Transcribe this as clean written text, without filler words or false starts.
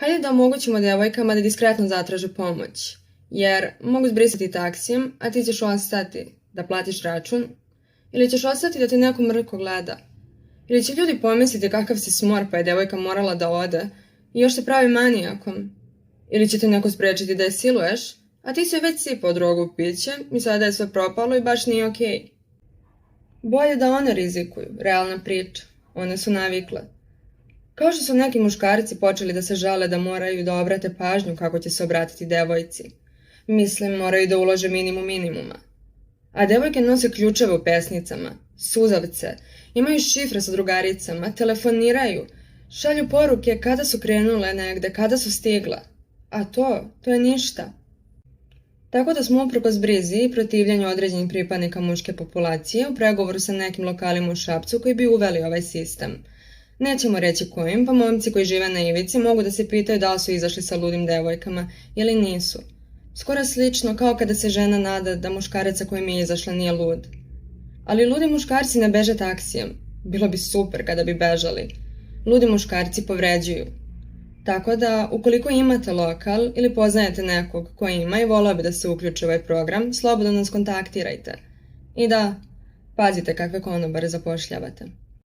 Hajde da omogućimo devojkama da diskretno zatraže pomoć, jer mogu zbrisati taksijem, a ti ćeš ostati da platiš račun, ili ćeš ostati da te neko mrko gleda. Ili će ljudi pomisliti kakav si smor pa je devojka morala da ode i još se pravi manijakom. Ili će te neko sprečiti da je siluješ, a ti si joj već sipao drogu u piće i sada je sve propalo i baš nije okej. Bolje da one rizikuju, realna priča, one su navikle. Kao što su neki muškarci počeli da se žale da moraju da obrate pažnju kako će se obratiti devojci. Mislim, moraju da ulože minimum minimuma. A devojke nose ključeve u pesnicama, suzavce, imaju šifre sa drugaricama, telefoniraju, šalju poruke kada su krenule negde, kada su stigla. A to je ništa. Tako da smo uprkos brizi i protivljenju određenih pripadnika muške populacije u pregovoru sa nekim lokalima u Šapcu koji bi uveli ovaj sistem. Nećemo reći kojim, pa momci koji žive na ivici mogu da se pitaju da li su izašli sa ludim devojkama ili nisu. Skoro slično kao kada se žena nada da muškarac sa kojim je izašla nije lud. Ali ludi muškarci ne beže taksijem. Bilo bi super kada bi bežali. Ludi muškarci povređuju. Tako da, ukoliko imate lokal ili poznajete nekog ko ima i voleo bi da se uključi u ovaj program, slobodno nas kontaktirajte. I da, pazite kakve konobare zapošljavate.